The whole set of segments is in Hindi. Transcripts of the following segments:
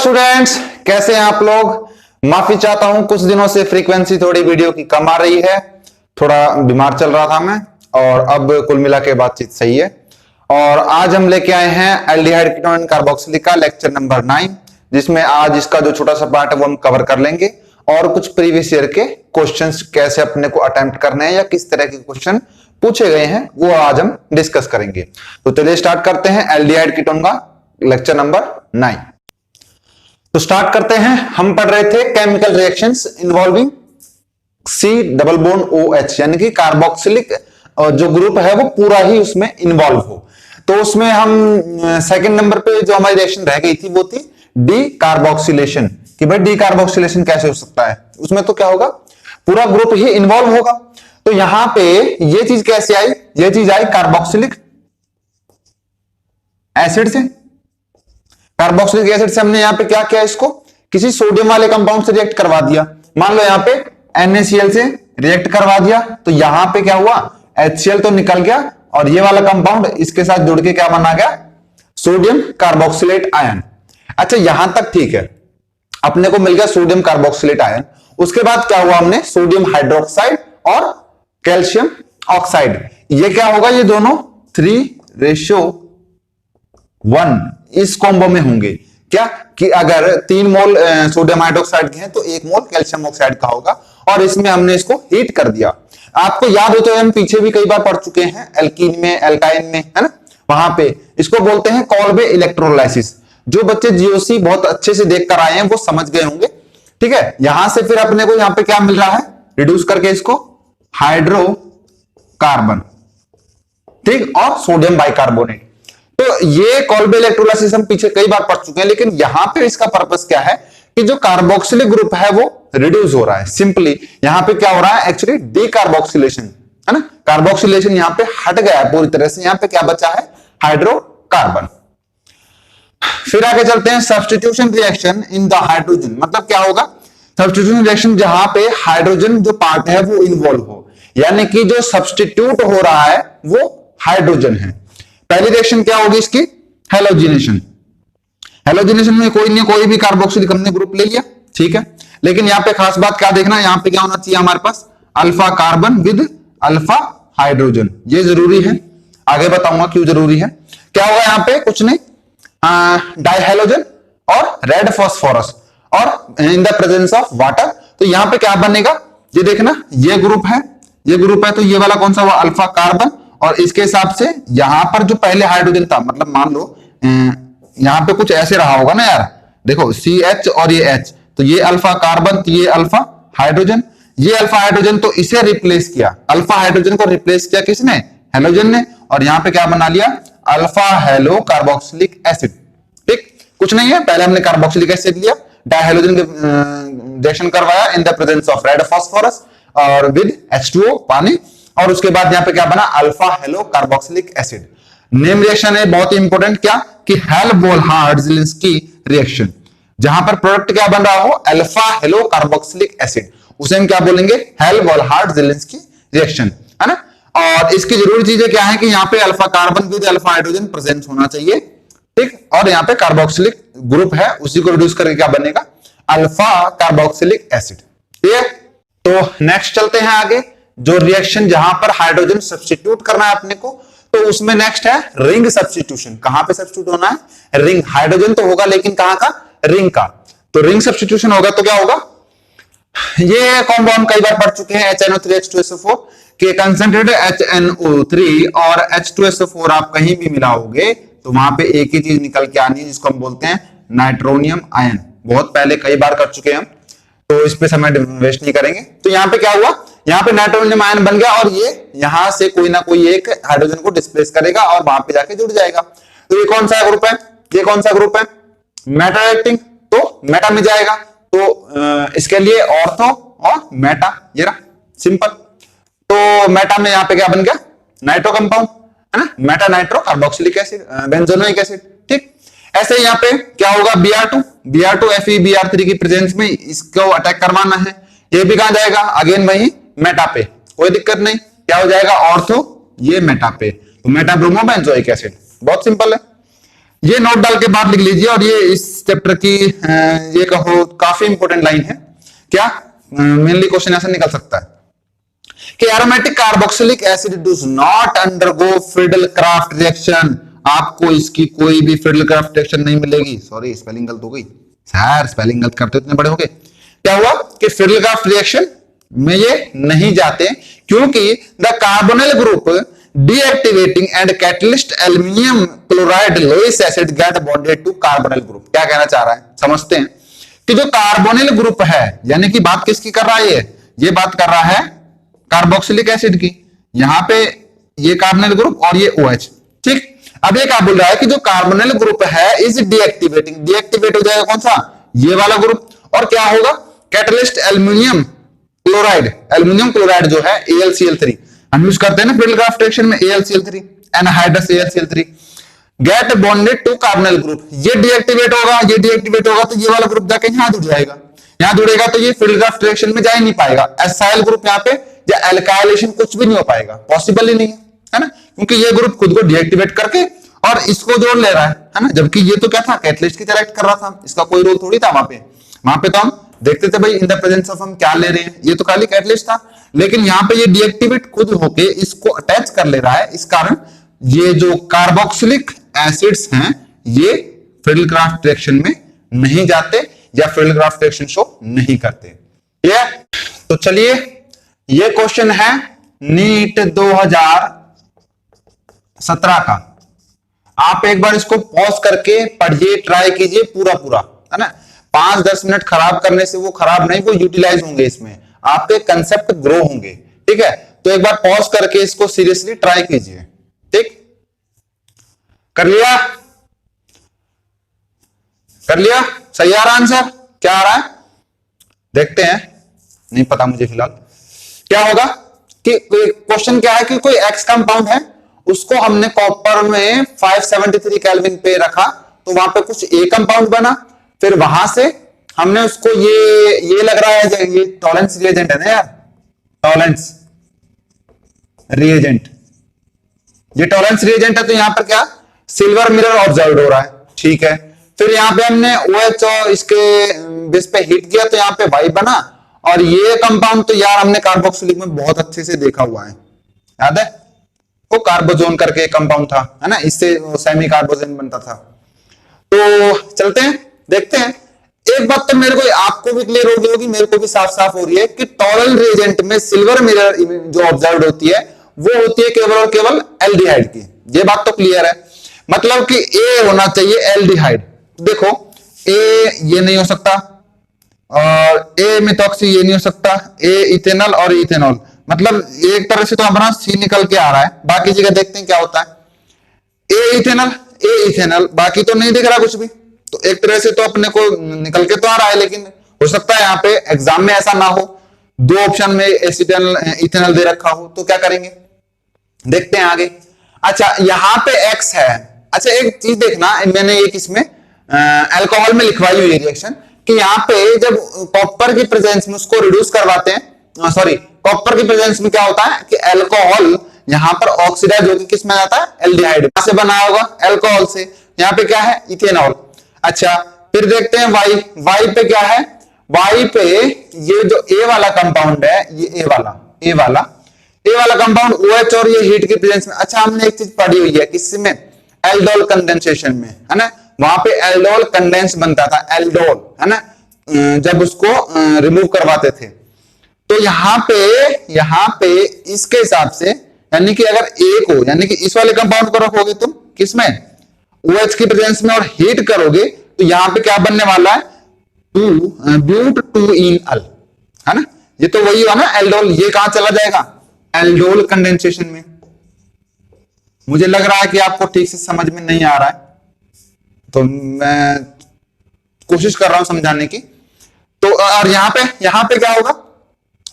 स्टूडेंट्स, कैसे हैं आप लोग। माफी चाहता हूं, कुछ दिनों से फ्रीक्वेंसी थोड़ी वीडियो की कम आ रही है। थोड़ा बीमार चल रहा था मैं, और अब कुल मिला के बातचीत सही है। और आज हम लेके आए हैं एल्डिहाइड कीटोन एंड कार्बोक्सिलिक का लेक्चर नंबर 9, जिसमें आज इसका जो छोटा सा पार्ट है वो हम कवर कर लेंगे, और कुछ प्रीवियस ईयर के क्वेश्चंस कैसे अपने को अटेम्प्ट करने हैं या किस तरह के क्वेश्चन पूछे गए हैं वो आज हम डिस्कस करेंगे। तो चलिए स्टार्ट करते हैं एल्डिहाइड कीटोन का लेक्चर नंबर 9। तो स्टार्ट करते हैं। हम पढ़ रहे थे chemical reactions involving C double bond OH, यानी कि कार्बोक्सिलिक जो ग्रुप है वो पूरा ही उसमें इन्वॉल्व हो। तो उसमें हम सेकंड नंबर पे जो हमारी रिएक्शन रह गई थी वो थी डी कार्बोक्सिलेशन, कि भाई डी कार्बोक्सिलेशन कैसे हो सकता है। उसमें तो क्या होगा, पूरा ग्रुप ही इन्वॉल्व होगा। तो यहां पे ये चीज कैसे आई, ये चीज आई कार्बोक्सिलिक एसिड से। कार्बोक्सिलिक एसिड से हमने यहां पे क्या किया, इसको किसी सोडियम वाले कंपाउंड से रिएक्ट करवा दिया। मान लो यहां पे NaCl से रिएक्ट करवा दिया, तो यहां पे क्या हुआ, HCl तो निकल गया, और ये वाला कंपाउंड इसके साथ जुड़ के क्या बना गया, सोडियम कार्बोक्सिलेट आयन। अच्छा, यहां तक ठीक है, अपने को मिल गया सोडियम कार्बोक्सिलेट आयन। उसके बाद क्या हुआ, हमने सोडियम हाइड्रोक्साइड और कैल्शियम ऑक्साइड, ये क्या होगा, ये दोनों 3:1 इस कॉम्बो में होंगे। क्या कि अगर 3 मोल सोडियम हाइड्रोक्साइड के हैं तो 1 मोल कैल्शियम ऑक्साइड का होगा, और इसमें हमने इसको हीट कर दिया। आपको याद हो तो हम पीछे भी कई बार पढ़ चुके हैं, एल्कीन में, एल्काइन में, है ना, वहां पे इसको बोलते हैं कॉल्बे इलेक्ट्रोलाइसिस। जो बच्चे जीओसी बहुत अच्छे से देख कर आए हैं वो समझ गए होंगे। ठीक है, यहां से फिर अपने को यहां पे क्या मिल रहा है, रिड्यूस करके इसको हाइड्रोकार्बन, ठीक, और सोडियम बाइकार्बोनेट। तो ये कॉल्बे इलेक्ट्रोलाइसिस हम पीछे कई बार पढ़ चुके हैं, लेकिन यहां पे इसका पर्पस क्या है कि जो कार्बोक्सिलिक ग्रुप है वो रिड्यूस हो रहा है। सिंपली यहां पे क्या हो रहा है, एक्चुअली डीकार्बोक्सिलेशन, है ना, कार्बोक्सिलेशन यहां पे हट गया है पूरी तरह से। यहां पे क्या बचा है, हाइड्रोकार्बन। फिर आगे चलते हैं, substitution reaction in the hydrogen. मतलब क्या होगा, सब्स्टिट्यूशन रिएक्शन जहां पे हाइड्रोजन जो पार्ट है वो इन्वॉल्व हो, यानी कि जो सब्स्टिट्यूट हो रहा है वो हाइड्रोजन है। पहली रिएक्शन क्या होगी इसकी, हेलोजिनेशन। हेलोजिनेशन में कोई भी कार्बोक्सिलिक हमने ग्रुप ले लिया, ठीक है, लेकिन यहां पे खास बात क्या देखना, यहां पे क्या होना चाहिए हमारे पास, alpha carbon with alpha hydrogen. ये जरूरी है, आगे बताऊंगा क्यों जरूरी है। क्या होगा यहां पे, कुछ नहीं, डाइहेलोजन और रेड फॉस्फोरस, और in the presence of water. तो यहां पे क्या बनेगा, ये देखना, ये ग्रुप है, ये ग्रुप है, तो ये वाला कौन सा हुआ, अल्फा कार्बन, और इसके हिसाब से यहां पर जो पहले हाइड्रोजन था, मतलब मान लो यहां पे कुछ ऐसे रहा होगा ना यार, देखो CH और ये H, तो ये अल्फा कार्बन, तो ये अल्फा हाइड्रोजन, ये अल्फा हाइड्रोजन, तो इसे रिप्लेस किया, अल्फा हाइड्रोजन को रिप्लेस किया किसने, हेलोजन ने, और यहां पे क्या बना लिया, अल्फा हेलो कार्बोक्सिलिक एसिड। ठीक, कुछ नहीं है, पहले हमने कार्बोक्सिलिक एसिड लिया, डाइहेलोजन रिएक्शन करवाया in the presence of red phosphorus और विद H2O पानी, और उसके बाद यहां पे क्या बना, alpha hello carboxylic acid. Name reaction है बहुत इंपॉर्टेंट, क्या कि हेल्महोल्ट्ज-ज़ेलिंस्की रिएक्शन, जहां पर प्रोडक्ट क्या बन रहा हो, अल्फा हेलो कार्बोक्सिलिक एसिड, उसे हम क्या बोलेंगे, हेल्महोल्ट्ज-ज़ेलिंस्की रिएक्शन, है ना। और इसकी जरूरी चीजें क्या है कि यहाँ पे alpha carbon with alpha hydrogen present होना चाहिए, ठीक, और यहाँ पे कार्बोक्सिलिक ग्रुप है, उसी को रिड्यूस करके क्या बनेगा, अल्फा कार्बोक्सिलिक एसिड। ठीक, तो नेक्स्ट चलते हैं आगे, जो रिएक्शन जहां पर हाइड्रोजन सब्स्टिट्यूट करना है अपने को, तो उसमें नेक्स्ट है रिंग सब्स्टिट्यूशन। कहां पे सब्स्टिट्यूट होना है, रिंग, हाइड्रोजन तो होगा लेकिन कहां का, रिंग का। तो रिंग सब्स्टिट्यूशन होगा तो क्या होगा, ये कॉम्पाउंड कई बार पढ़ चुके हैं, HNO3H2SO4 के कंसंट्रेटेड HNO3 और H2SO4 आप कहीं भी मिलाओगे तो वहां पे एक ही चीज निकल के आनी है, जिसको हम बोलते हैं नाइट्रोनियम आयन। बहुत पहले कई बार कर चुके हैं हम, तो इस पे समय वेस्ट नहीं करेंगे। तो यहाँ पे क्या हुआ, यहाँ पे नाइट्रोनियम आयन बन गया, और ये यहां से कोई ना कोई एक हाइड्रोजन को डिस्प्लेस करेगा और वहां पे जाके जुड़ जाएगा। तो ये कौन सा ग्रुप है, ये कौन सा ग्रुप है, मेटा रिएक्टिंग, तो मेटा में जाएगा। तो इसके लिए ऑर्थो और मेटा, ये रहा सिंपल। तो मेटा में यहाँ पे क्या बन गया, नाइट्रो कंपाउंड, है ना, meta nitro carboxylic acid, benzoic acid. ठीक, ऐसे यहाँ पे क्या होगा, Br2 Fe Br3 की प्रेजेंस में इसको अटैक करवाना है, ये भी कहां जाएगा, अगेन वही मेटा पे, कोई दिक्कत नहीं, क्या हो जाएगा ऑर्थो, ये मेटा पे, तो मेटा ब्रोमो बेंजोइक एसिड, बहुत सिंपल है। ये नोट डाल के बाहर लिख लीजिए, और ये इस चैप्टर की ये कहो काफी इंपॉर्टेंट लाइन है। क्या मेनली क्वेश्चन ऐसा निकल सकता है कि aromatic carboxylic acid does not undergo Friedel-Crafts reaction. आपको इसकी कोई भी फ्रिडल-क्राफ्ट रिएक्शन नहीं मिलेगी। सॉरी, स्पेलिंग गलत हो गई सर, स्पेलिंग गलत करते इतने बड़े हो गए। क्या हुआ कि फ्रिडल-क्राफ्ट रिएक्शन में ये नहीं जाते, क्योंकि the carbonyl group deactivating and catalyst aluminium chloride Lewis acid get bonded to carbonyl group. क्या कहना चाह रहा है समझते हैं कि जो कार्बोनिल ग्रुप है, यानी कि बात किसकी कर रहा है, ये बात कर रहा है कार्बोक्सिलिक एसिड की। यहां पे ये कार्बोनिल ग्रुप और ये OH, ठीक। अब ये क्या बोल रहा है कि जो कार्बोनिल ग्रुप है इज डीएक्टिवेटिंग, डीएक्टिवेट हो जाएगा कौन सा, ये वाला ग्रुप, और क्या होगा catalyst aluminium chloride. Aluminium chloride जो है AlCl3 हम यूज करते हैं ना फ्रिडल-क्राफ्ट रिएक्शन में, AlCl3 anhydrous AlCl3 get bonded to carbonyl group. ये डीएक्टिवेट होगा, ये डीएक्टिवेट होगा तो ये वाला ग्रुप जाके यहां जुड़ जाएगा, यहां जुड़ेगा तो ये फ्रिडल-क्राफ्ट रिएक्शन में जा ही नहीं पाएगा। एसाइल ग्रुप यहां पे या एल्काइलेशन कुछ भी नहीं हो पाएगा, पॉसिबल ही नहीं है ना, क्योंकि ये ग्रुप खुद को डीएक्टिवेट करके और इसको जोड़ ले रहा है ना, जबकि ये तो क्या था कैटलिस्ट की तरह एक्ट कर रहा था, इसका कोई रोल थोड़ी था वहां पे तो हम देखते थे भाई इन द प्रेजेंस ऑफ हम क्या ले रहे हैं, ये तो खाली कैटलिस्ट था, लेकिन यहाँ पे ये डीएक्टिवेट खुद होके इसको अटैच कर ले रहा है। इस कारण ये जो कार्बोक्सिलिक एसिड्स हैं ये फ्रिडल-क्राफ्ट रिएक्शन में नहीं जाते या फ्रिडल-क्राफ्ट रिएक्शन शो नहीं करते। ये तो चलिए, ये क्वेश्चन है नीट 2017 का। आप एक बार इसको पॉज करके पढ़िए, ट्राई कीजिए पूरा पूरा, है ना। 5-10 मिनट खराब करने से वो खराब नहीं, वो यूटिलाइज होंगे, इसमें आपके कंसेप्ट ग्रो होंगे, ठीक है। तो एक बार पॉज करके इसको सीरियसली ट्राई कीजिए, ठीक। कर लिया, कर लिया, सही आ रहा आंसर, क्या आ रहा है देखते हैं, नहीं पता मुझे फिलहाल क्या होगा। कि क्वेश्चन क्या है कि कोई एक्स कंपाउंड है, उसको हमने कॉपर में 573 केल्विन पे रखा, तो वहां पे कुछ ए कंपाउंड बना, फिर वहां से हमने उसको ये लग रहा है ये टॉलेंस रिएजेंट है ना यार, टॉलेंस रिएजेंट, ये टॉलेंस रिएजेंट है, तो यहां पर क्या सिल्वर मिरर ऑब्जर्व हो रहा है, ठीक है। फिर यहां पे हमने OH और इसके बेस पे हीट किया तो यहां पे Y बना, और ये कंपाउंड तो यार हमने कार्बोक्सिलिक में बहुत अच्छे से देखा हुआ है, याद है वो कार्बोजोन करके कंपाउंड था, है ना, इससे सेमी कार्बोजन बनता था। तो चलते हैं देखते हैं। एक बात तो मेरे को आपको भी क्लियर हो गई होगी, मेरे को भी साफ साफ हो रही है कि टॉरल रिएजेंट में सिल्वर मिरर जो ऑब्जर्व होती है वो होती है केवल और केवल एल्डिहाइड की, ये बात तो क्लियर है। मतलब कि ए होना चाहिए एल्डिहाइड। देखो ए ये नहीं हो सकता, और ए मिथॉक्सी ये नहीं हो सकता, ए इथेनॉल और इथेनॉल, मतलब एक तरह से तो हमारा सी निकल के आ रहा है, बाकी जगह देखते हैं क्या होता है। ए इथेनॉल बाकी तो नहीं दिख रहा कुछ भी, तो एक तरह से तो अपने को निकल के तो आ रहा है, लेकिन हो सकता है यहाँ पे एग्जाम में ऐसा ना हो, दो ऑप्शन में एसिटल इथेनॉल दे रखा हो, तो क्या करेंगे देखते हैं आगे। अच्छा यहाँ पे एक्स है। अच्छा एक चीज देखना, मैंने एक इसमें अल्कोहल में लिखवाई हुई रिएक्शन कि यहाँ पे जब कॉपर की प्रेजेंस में उसको रिड्यूस करवाते हैं, सॉरी कॉपर की प्रेजेंस में क्या होता है कि अल्कोहल यहाँ पर ऑक्सीडाइज होकर किस में जाता है एल्डिहाइड से बना होगा अल्कोहल से, यहाँ पे क्या है इथेनॉल। अच्छा फिर देखते हैं वाई पे क्या है, वाई पे ये जो ए वाला कंपाउंड है, ये ए वाला कंपाउंड OH और ये हीट की प्रेजेंस में। अच्छा हमने एक चीज पढ़ी हुई है किसमें, एल्डोल कंडेंसेशन में, है ना, वहां पे एल्डोल कंडेंस बनता था, एल्डोल, है ना, जब उसको रिमूव करवाते थे। तो यहाँ पे इसके हिसाब से यानी कि अगर ए को यानी कि इस वाले कंपाउंड को रखोगे तुम किसमें OH की प्रेजेंस में और हीट करोगे, तो यहाँ पे क्या बनने वाला है ब्यूट 2-ईन-अल, है ना, ये तो वही हुआ ना एल्डोल, ये कहां चला जाएगा एल्डोल कंडेंसेशन में। मुझे लग रहा है कि आपको ठीक से समझ में नहीं आ रहा है, तो मैं कोशिश कर रहा हूं समझाने की। तो और यहाँ पे क्या होगा,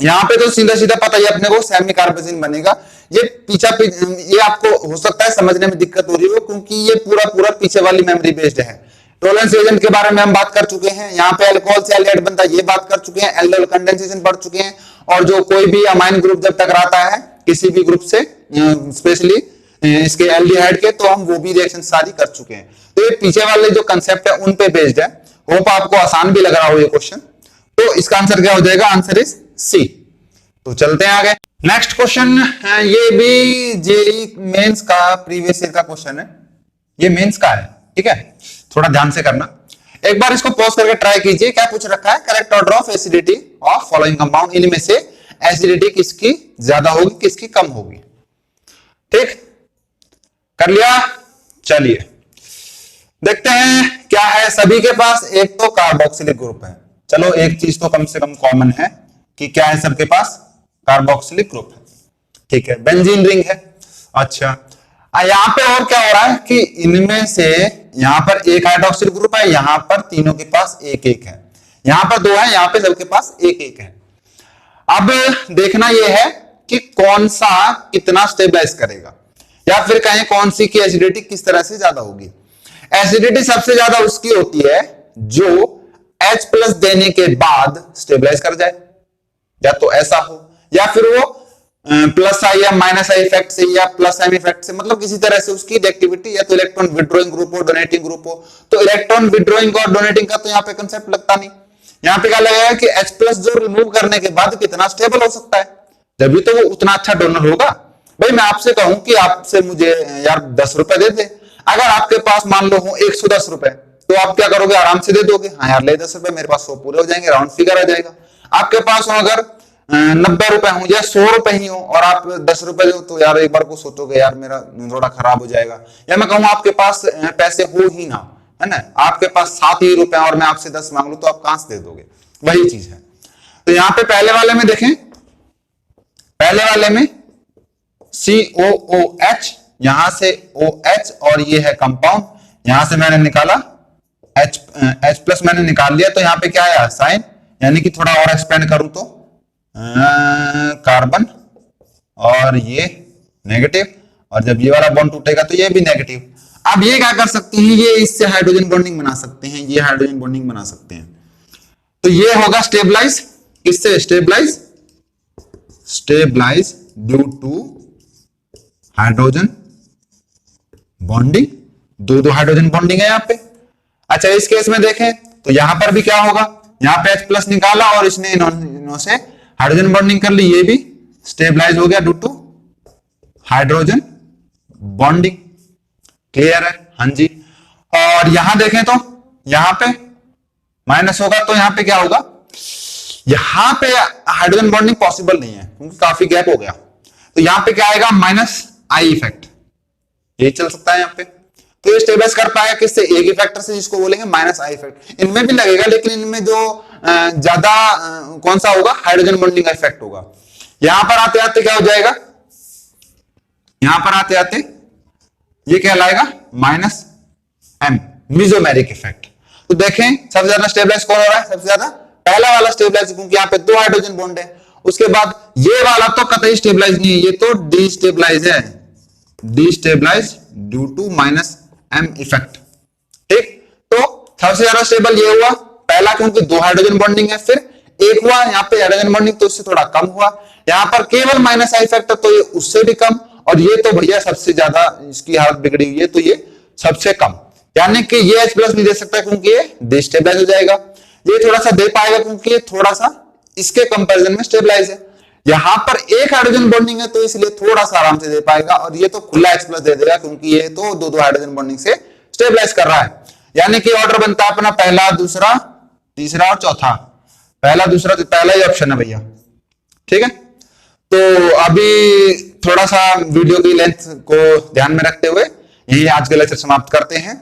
यहाँ पे तो सीधा सीधा पता ही अपने को सेमी कार्बोजन बनेगा। ये ये आपको हो सकता है समझने में दिक्कत हो रही हो, क्योंकि ये पूरा पीछे वाली मेमोरी बेस्ड है। टॉलरेंस एजेंट के बारे में हम बात कर चुके हैं, यहाँ पे अल्कोहल से एल्डिहाइड बनता है ये बात कर चुके हैं, एल्डोल कंडेंसेशन पढ़ चुके हैं, और जो कोई भी अमाइन ग्रुप जब टकराता है किसी भी ग्रुप से स्पेशली इसके एल्डिहाइड के, तो हम वो भी रिएक्शन सारी कर चुके हैं। तो तो ये पीछे वाले जो कंसेप्ट है उन पे बेस्ड है। होप आपको आसान भी लग रहा हो ये क्वेश्चन। तो इसका आंसर क्या हो जाएगा? Answer is C. तो चलते हैं आगे। नेक्स्ट क्वेश्चन, ये भी जेईई मेंस का प्रीवियस ईयर का क्वेश्चन है। ये मेंस का है, ठीक है, थोड़ा ध्यान से करना। एक बार इसको पॉज करके ट्राई कीजिए। क्या पूछ रखा है? Correct order of acidity of following compound, इनमें से एसिडिटी किसकी ज्यादा होगी, किसकी कम होगी। ठीक, कर लिया। चलिए देखते हैं क्या है। सभी के पास एक तो कार्बोक्सिलिक ग्रुप है। चलो एक चीज तो कम से कम कॉमन है कि क्या है, सबके पास कार्बोक्सिलिक ग्रुप है, ठीक है, बेंजीन रिंग है। अच्छा, यहां पे और क्या हो रहा है कि इनमें से यहां पर एक हाइड्रोक्सिल ग्रुप है, यहां पर तीनों के पास एक एक है, यहां पर दो है, यहां पे सबके पास एक एक है। अब देखना यह है कि कौन सा कितना स्टेबलाइज करेगा, या फिर कहें कौन सी की एसिडिटी किस तरह से ज्यादा होगी। एसिडिटी सबसे ज्यादा उसकी होती है जो H प्लस देने के बाद स्टेबलाइज कर जाए, या तो ऐसा हो, या फिर वो प्लस आई या माइनस आई इफेक्ट से या प्लस एम इफेक्ट से, मतलब किसी तरह से उसकी रिएक्टिविटी या तो इलेक्ट्रॉन विड्रॉइंग ग्रुप हो, डोनेटिंग ग्रुप हो। तो इलेक्ट्रॉन विड्रॉइंग और डोनेटिंग का तो यहाँ पे कंसेप्ट लगता नहीं। यहाँ पे क्या लगेगा कि H प्लस जो रिमूव करने के बाद कितना स्टेबल हो सकता है, जब भी तो वो उतना अच्छा डोनर होगा। भाई मैं आपसे कहूं कि आपसे मुझे यार 10 रुपए दे दे, अगर आपके पास मान लो हो 110 रुपए, तो आप क्या करोगे? आराम से दे दोगे, हाँ यार ले 10 रुपए, मेरे पास 100 पूरे हो जाएंगे, राउंड फिगर आ जाएगा। आपके पास हो अगर 90 रुपए हो या 100 रुपए ही हो और आप 10 रुपए दो, तो यार एक बार को सोचोगे यार मेरा थोड़ा खराब हो जाएगा। या मैं कहूँ आपके पास पैसे हो ही ना, है ना, आपके पास 7 ही रुपए और मैं आपसे 10 मांग लू, तो आप कहां से दे दोगे? वही चीज है। तो यहाँ पे पहले वाले में देखें, पहले वाले में COOH, यहां से OH और ये है कंपाउंड, यहां से मैंने निकाला H प्लस मैंने निकाल लिया, तो यहाँ पे क्या आया? साइन, यानी कि थोड़ा और एक्सपेंड करूं तो कार्बन और ये नेगेटिव, और जब ये वाला बॉन्ड टूटेगा तो ये भी नेगेटिव। अब ये क्या कर सकते हैं? ये इससे हाइड्रोजन बॉन्डिंग बना सकते हैं, ये हाइड्रोजन बॉन्डिंग बना सकते हैं। तो ये होगा स्टेबलाइज, किससे? Stabilize, stabilize due to hydrogen bonding. दो हाइड्रोजन बॉन्डिंग है यहाँ पे। अच्छा, इस केस में देखें तो यहां पर भी क्या होगा? यहाँ पे H प्लस निकाला और इसने इन्हों से हाइड्रोजन बॉन्डिंग कर ली, ये भी स्टेबलाइज हो गया due to hydrogen bonding. Clear है? हाँ जी। और यहां देखें तो यहां पे माइनस होगा, तो यहां पे क्या होगा? यहां पे हाइड्रोजन बॉन्डिंग पॉसिबल नहीं है क्योंकि काफी गैप हो गया। तो यहां पे क्या आएगा? माइनस आई इफेक्ट, ये चल सकता है यहाँ पे। तो ये स्टेबलाइज कर पाएगा किससे? एक ही फैक्टर से, जिसको बोलेंगे माइनस आई इफेक्ट। इनमें भी लगेगा, लेकिन इनमें जो ज्यादा कौन सा होगा? हाइड्रोजन बॉन्डिंग का इफेक्ट होगा। यहां पर आते आते क्या हो जाएगा? यहां पर आते आते ये कहलाएगा माइनस एम, मिजोमेरिक इफेक्ट। तो देखें सबसे ज्यादा स्टेबलाइज कौन हो रहा है? सबसे ज्यादा पहला वाला स्टेबलाइज, क्योंकि यहाँ पे 2 हाइड्रोजन बॉन्ड है। उसके बाद ये वाला तो कतई स्टेबलाइज नहीं है, ये तो डिस्टेबलाइज है, destabilize due to minus M effect. ठीक, तो सबसे ज्यादा स्टेबल ये हुआ पहला, क्योंकि 2 हाइड्रोजन बॉन्डिंग है। फिर एक हुआ यहाँ पे हाइड्रोजन बॉन्डिंग, तो उससे थोड़ा कम हुआ। यहाँ पर केवल माइनस आई इफेक्ट, तो ये उससे भी कम। और ये तो भैया सबसे ज्यादा इसकी हालत बिगड़ी हुई है, तो ये सबसे कम, यानी कि ये H प्लस नहीं दे सकता क्योंकि ये डिस्टेबलाइज हो जाएगा। ये थोड़ा सा दे पाएगा क्योंकि ये थोड़ा सा इसके कंपैरिजन में स्टेबलाइज है। यहां पर एक हाइड्रोजन बॉन्डिंग है, तो इसलिए थोड़ा सा आराम से दे पाएगा। और ये तो खुला H प्लस दे देगा क्योंकि ये तो 2 हाइड्रोजन बॉन्डिंग से स्टेबलाइज कर रहा है। यानी कि ऑर्डर बनता है अपना पहला, दूसरा, तीसरा और चौथा। पहला, दूसरा, पहला ही ऑप्शन है भैया। ठीक है, तो अभी थोड़ा सा वीडियो की लेंथ को ध्यान में रखते हुए यही आज का लेक्चर समाप्त करते हैं।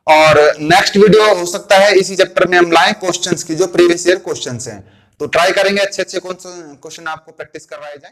और नेक्स्ट वीडियो हो सकता है इसी चैप्टर में हम लाएं क्वेश्चंस की, जो प्रीवियस ईयर क्वेश्चंस हैं। तो ट्राई करेंगे अच्छे अच्छे क्वेश्चन आपको प्रैक्टिस करवाए जाए।